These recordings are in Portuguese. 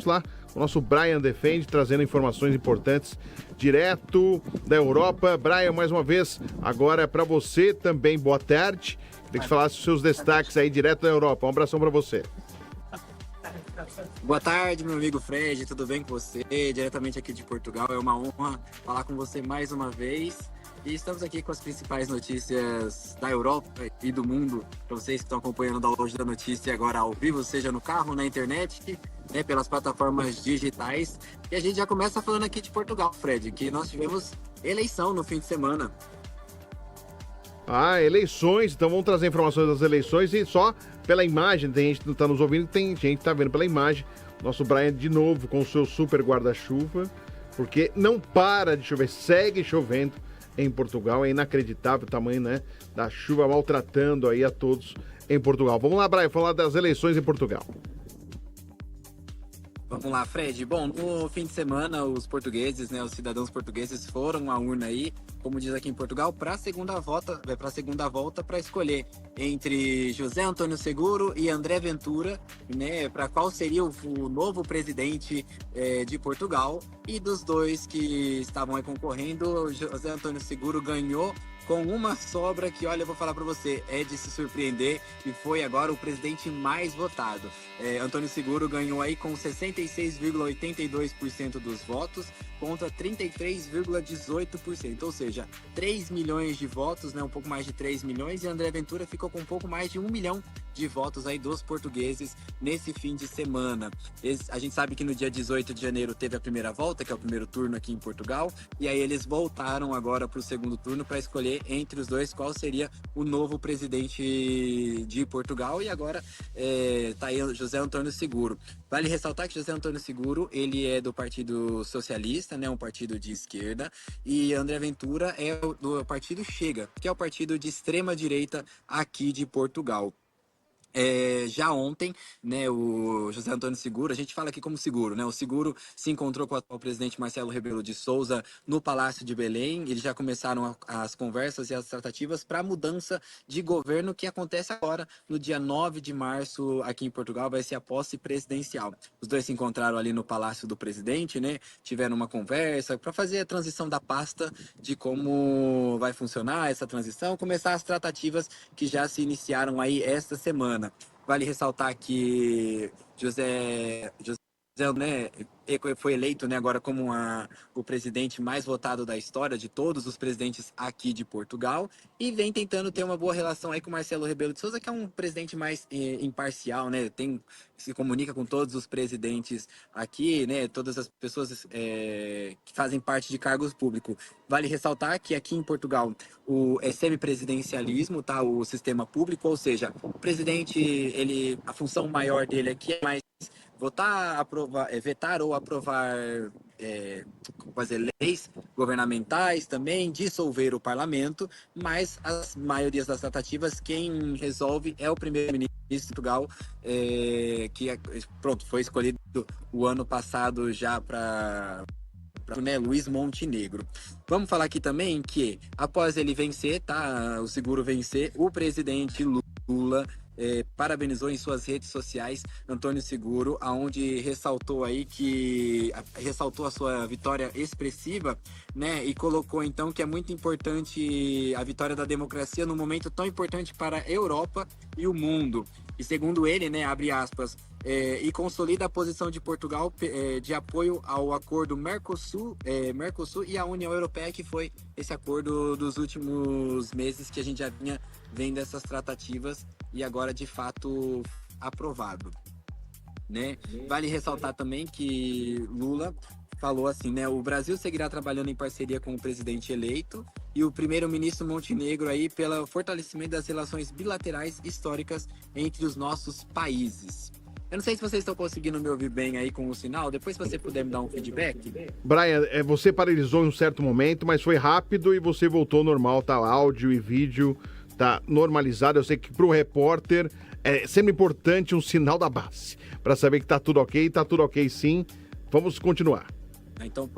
lá o nosso Brian Defende, trazendo informações importantes direto da Europa. Brian, mais uma vez, agora é para você também, boa tarde. Tem que falar os seus destaques aí direto da Europa. Um abração para você. Boa tarde, meu amigo Fred, tudo bem com você? Diretamente aqui de Portugal, é uma honra falar com você mais uma vez. E estamos aqui com as principais notícias da Europa e do mundo, para vocês que estão acompanhando o download da notícia agora ao vivo, seja no carro, na internet, né, pelas plataformas digitais. E a gente já começa falando aqui de Portugal, Fred, que nós tivemos eleição no fim de semana. Eleições, então vamos trazer informações das eleições e só pela imagem, tem gente que não está nos ouvindo, tem gente que está vendo pela imagem. Nosso Brian de novo com o seu super guarda-chuva, porque não para de chover, segue chovendo em Portugal, é inacreditável o tamanho, né, da chuva maltratando aí a todos em Portugal. Vamos lá, Brian, falar das eleições em Portugal. Vamos lá, Fred. Bom, no fim de semana, os portugueses, né, os cidadãos portugueses foram à urna aí, como diz aqui em Portugal, para a segunda volta para escolher entre José Antônio Seguro e André Ventura, né, para qual seria o novo presidente de Portugal. E dos dois que estavam aí concorrendo, José Antônio Seguro ganhou com uma sobra que, olha, eu vou falar para você, é de se surpreender, e foi agora o presidente mais votado. Antônio Seguro ganhou aí com 66,82% dos votos contra 33,18%, ou seja, 3 milhões de votos, né, um pouco mais de 3 milhões, e André Ventura ficou com um pouco mais de 1 milhão de votos aí dos portugueses nesse fim de semana. A gente sabe que no dia 18 de janeiro teve a primeira volta, que é o primeiro turno aqui em Portugal, e aí eles voltaram agora para o segundo turno para escolher entre os dois qual seria o novo presidente de Portugal, e agora tá aí José Antônio Seguro. Vale ressaltar que José Antônio Seguro, ele é do Partido Socialista, né, um partido de esquerda, e André Ventura é do Partido Chega, que é o partido de extrema direita aqui de Portugal. Já ontem, né, o José Antônio Seguro, a gente fala aqui como Seguro, né? O Seguro se encontrou com o atual presidente Marcelo Rebelo de Sousa no Palácio de Belém. Eles já começaram as conversas e as tratativas para a mudança de governo que acontece agora, no dia 9 de março, aqui em Portugal, vai ser a posse presidencial. Os dois se encontraram ali no Palácio do Presidente, né? Tiveram uma conversa para fazer a transição da pasta, de como vai funcionar essa transição, começar as tratativas que já se iniciaram aí esta semana. Vale ressaltar que José, né, foi eleito, né, agora como o presidente mais votado da história de todos os presidentes aqui de Portugal, e vem tentando ter uma boa relação aí com Marcelo Rebelo de Sousa, que é um presidente mais imparcial, né, se comunica com todos os presidentes aqui, né, todas as pessoas que fazem parte de cargos públicos. Vale ressaltar que aqui em Portugal é semipresidencialismo, tá, o sistema público, ou seja, o presidente, a função maior dele aqui é mais vetar ou aprovar, fazer leis governamentais também, dissolver o parlamento, mas as maiorias das tratativas, quem resolve é o primeiro-ministro de Portugal, foi escolhido o ano passado já para Luiz Montenegro. Vamos falar aqui também que após ele vencer, tá, o Seguro vencer, o presidente Lula parabenizou em suas redes sociais Antônio Seguro, aonde ressaltou a sua vitória expressiva, né, e colocou então que é muito importante a vitória da democracia num momento tão importante para a Europa e o mundo. E segundo ele, né, abre aspas, e consolida a posição de Portugal de apoio ao acordo Mercosul e à União Europeia, que foi esse acordo dos últimos meses que a gente já vinha vendo essas tratativas e agora de fato aprovado, né? Vale ressaltar também que Lula falou assim, né? O Brasil seguirá trabalhando em parceria com o presidente eleito e o primeiro-ministro Montenegro aí pelo fortalecimento das relações bilaterais históricas entre os nossos países. Eu não sei se vocês estão conseguindo me ouvir bem aí com o sinal. Depois, se você puder me dar um feedback. Brian, você paralisou em um certo momento, mas foi rápido e você voltou normal, tá? Áudio e vídeo tá normalizado. Eu sei que pro repórter é sempre importante um sinal da base, para saber que tá tudo ok sim. Vamos continuar. Então,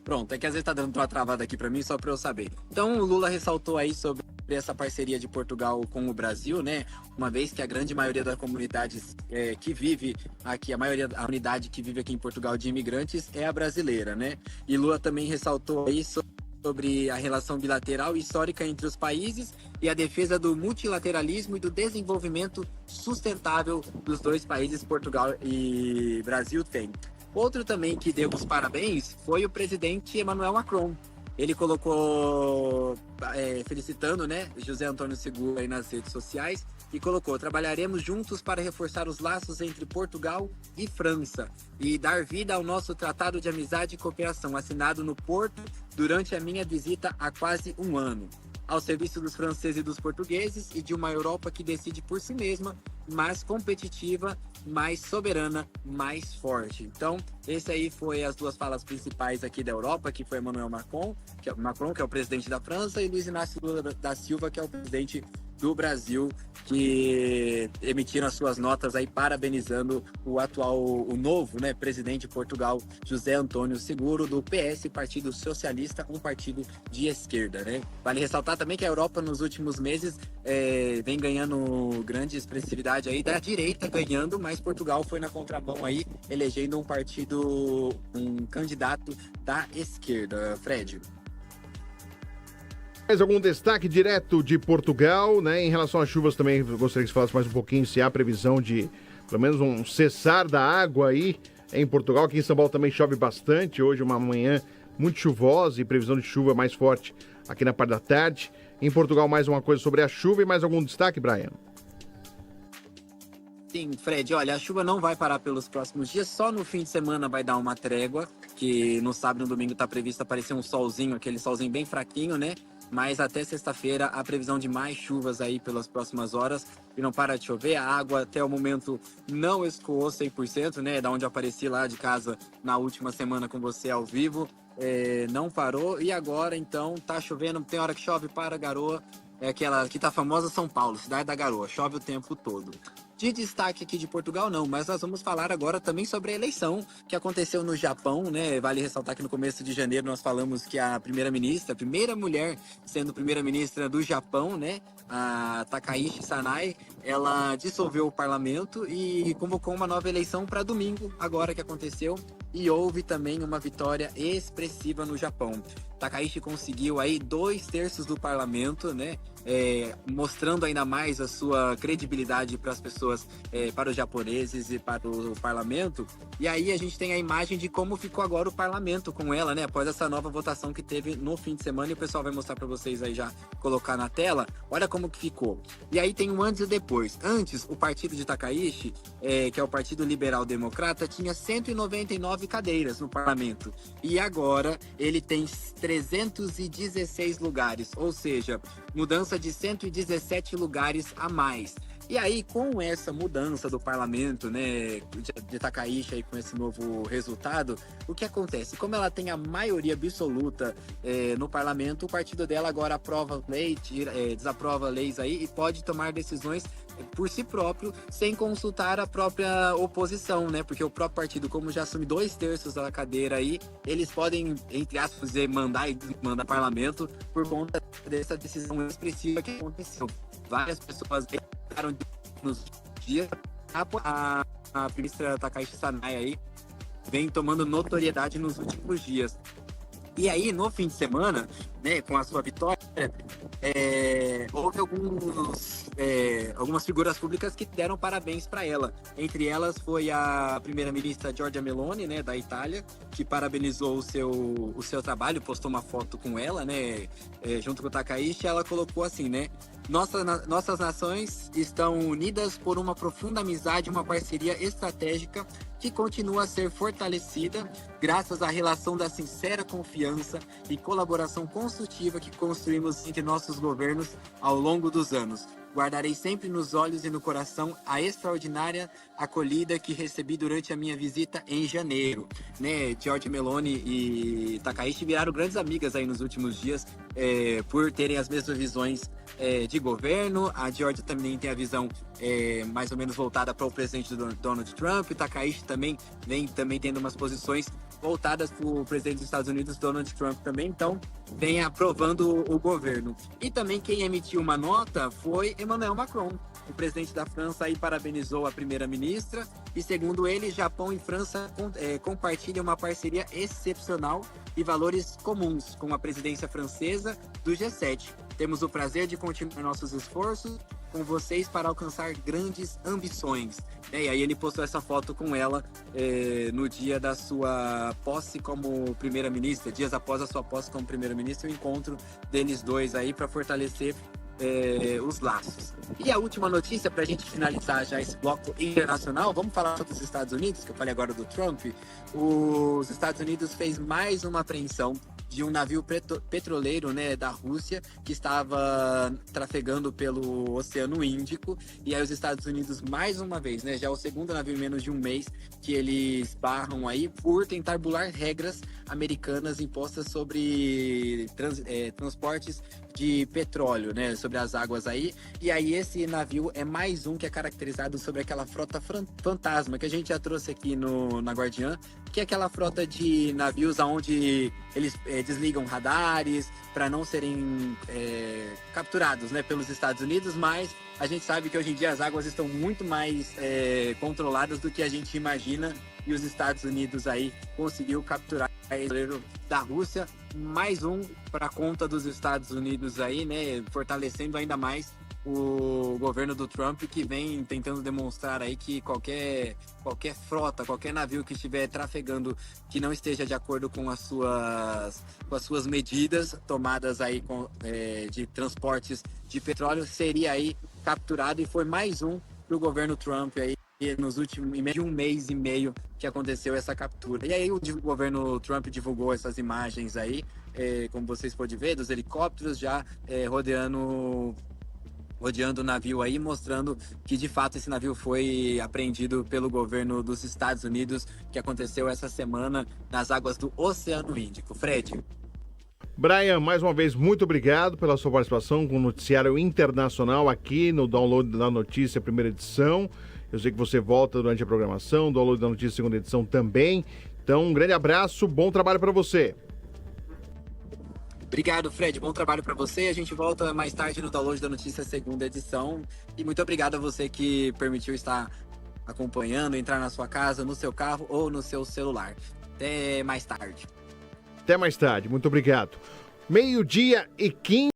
pronto, é que às vezes tá dando uma travada aqui para mim, só para eu saber. Então, o Lula ressaltou aí sobre essa parceria de Portugal com o Brasil, né? Uma vez que a grande maioria das comunidades que vive aqui, a unidade que vive aqui em Portugal de imigrantes é a brasileira, né? E Lula também ressaltou isso sobre a relação bilateral e histórica entre os países e a defesa do multilateralismo e do desenvolvimento sustentável dos dois países, Portugal e Brasil, têm. Outro também que deu os parabéns foi o presidente Emmanuel Macron. Ele colocou, felicitando, né, José Antônio Seguro aí nas redes sociais, e colocou: trabalharemos juntos para reforçar os laços entre Portugal e França e dar vida ao nosso Tratado de Amizade e Cooperação, assinado no Porto durante a minha visita há quase um ano, ao serviço dos franceses e dos portugueses e de uma Europa que decide por si mesma, mais competitiva, mais soberana, mais forte. Então, esse aí foi as duas falas principais aqui da Europa, que foi Emmanuel Macron, que é o presidente da França, e Luiz Inácio Lula da Silva, que é o presidente do Brasil, que emitiram as suas notas aí parabenizando o novo, né, presidente de Portugal, José Antônio Seguro, do PS, Partido Socialista, um partido de esquerda, né? Vale ressaltar também que a Europa nos últimos meses vem ganhando grande expressividade aí da direita ganhando, mas Portugal foi na contramão aí, elegendo um candidato da esquerda. Fred. Mais algum destaque direto de Portugal, né? Em relação às chuvas também, eu gostaria que você falasse mais um pouquinho se há previsão de, pelo menos, um cessar da água aí em Portugal. Aqui em São Paulo também chove bastante. Hoje uma manhã muito chuvosa e previsão de chuva mais forte aqui na parte da tarde. Em Portugal, mais uma coisa sobre a chuva e mais algum destaque, Brian? Sim, Fred, olha, a chuva não vai parar pelos próximos dias, só no fim de semana vai dar uma trégua, que no sábado e no domingo está previsto aparecer um solzinho, aquele solzinho bem fraquinho, né? Mas até sexta-feira a previsão de mais chuvas aí pelas próximas horas e não para de chover. A água até o momento não escoou 100%, né? Da onde eu apareci lá de casa na última semana com você ao vivo, não parou. E agora então tá chovendo, tem hora que chove, para, garoa. É aquela que tá famosa São Paulo, cidade da garoa, chove o tempo todo. De destaque aqui de Portugal, não, mas nós vamos falar agora também sobre a eleição que aconteceu no Japão, né? Vale ressaltar que no começo de janeiro nós falamos que a primeira-ministra, a primeira mulher sendo primeira-ministra do Japão, né? A Takaishi Sanai, ela dissolveu o parlamento e convocou uma nova eleição para domingo, agora que aconteceu, e houve também uma vitória expressiva no Japão. Takaishi conseguiu aí 2/3 do parlamento, né? Mostrando ainda mais a sua credibilidade para as pessoas, para os japoneses e para o parlamento. E aí a gente tem a imagem de como ficou agora o parlamento com ela, né? Após essa nova votação que teve no fim de semana, e o pessoal vai mostrar para vocês aí já, colocar na tela. Olha como que ficou. E aí tem um antes e depois. Antes, o partido de Takaishi, que é o Partido Liberal Democrata, tinha 199 cadeiras no parlamento. E agora ele tem 316 lugares, ou seja, mudança de 117 lugares a mais. E aí, com essa mudança do parlamento, né, de Takaishi aí com esse novo resultado, o que acontece? Como ela tem a maioria absoluta no parlamento, o partido dela agora aprova leis, desaprova leis aí e pode tomar decisões por si próprio, sem consultar a própria oposição, né? Porque o próprio partido, como já assume 2/3 da cadeira aí, eles podem, entre aspas, mandar parlamento por conta dessa decisão expressiva que aconteceu. Várias pessoas ficaram nos dias. A ministra Takaishi Sanai aí vem tomando notoriedade nos últimos dias. E aí, no fim de semana, né, com a sua vitória, houve algumas figuras públicas que deram parabéns para ela. Entre elas foi a primeira-ministra Giorgia Meloni, né, da Itália, que parabenizou o seu trabalho, postou uma foto com ela, né, junto com o Takaishi. Ela colocou assim, né: nossas nações estão unidas por uma profunda amizade, uma parceria estratégica que continua a ser fortalecida graças à relação da sincera confiança e colaboração construtiva que construímos entre nossos governos ao longo dos anos. Guardarei sempre nos olhos e no coração a extraordinária acolhida que recebi durante a minha visita em janeiro. Né, Giorgia Meloni e Takaishi viraram grandes amigas aí nos últimos dias, por terem as mesmas visões de governo. A Giorgia também tem a visão mais ou menos voltada para o presidente Donald Trump. Takaishi também vem também tendo umas posições voltadas para o presidente dos Estados Unidos, Donald Trump também, então vem aprovando o governo. E também quem emitiu uma nota foi Emmanuel Macron. O presidente da França aí parabenizou a primeira-ministra e, segundo ele, Japão e França compartilham uma parceria excepcional e valores comuns com a presidência francesa do G7. Temos o prazer de continuar nossos esforços com vocês para alcançar grandes ambições. E aí ele postou essa foto com ela no dia da sua posse como primeira-ministra, dias após a sua posse como primeira-ministra, o encontro deles dois aí para fortalecer os laços. E a última notícia, para a gente finalizar já esse bloco internacional, vamos falar sobre os Estados Unidos, que eu falei agora do Trump. Os Estados Unidos fez mais uma apreensão de um navio petroleiro, né, da Rússia, que estava trafegando pelo Oceano Índico. E aí os Estados Unidos, mais uma vez, né, já é o segundo navio em menos de um mês que eles barram aí por tentar burlar regras americanas impostas sobre transportes de petróleo, né, sobre as águas aí. E aí esse navio é mais um que é caracterizado sobre aquela frota fantasma que a gente já trouxe aqui na Guardiã, que é aquela frota de navios onde eles desligam radares para não serem capturados, né, pelos Estados Unidos, mas a gente sabe que hoje em dia as águas estão muito mais controladas do que a gente imagina, e os Estados Unidos aí conseguiu capturar o petroleiro da Rússia, mais um para conta dos Estados Unidos aí, né, fortalecendo ainda mais o governo do Trump, que vem tentando demonstrar aí que qualquer frota, qualquer navio que estiver trafegando que não esteja de acordo com as suas medidas tomadas aí de transportes de petróleo seria aí capturado, e foi mais um para o governo Trump aí nos últimos um mês e meio que aconteceu essa captura. E aí o governo Trump divulgou essas imagens aí, como vocês podem ver, dos helicópteros já rodeando o navio aí, mostrando que de fato esse navio foi apreendido pelo governo dos Estados Unidos, que aconteceu essa semana nas águas do Oceano Índico. Fred. Brian, mais uma vez, muito obrigado pela sua participação com o Noticiário Internacional aqui no Download da Notícia, primeira edição. Eu sei que você volta durante a programação, Download da Notícia, segunda edição também. Então, um grande abraço, bom trabalho para você. Obrigado, Fred. Bom trabalho para você. A gente volta mais tarde no Download da Notícia, segunda edição. E muito obrigado a você que permitiu estar acompanhando, entrar na sua casa, no seu carro ou no seu celular. Até mais tarde. Até mais tarde. Muito obrigado. 12:15.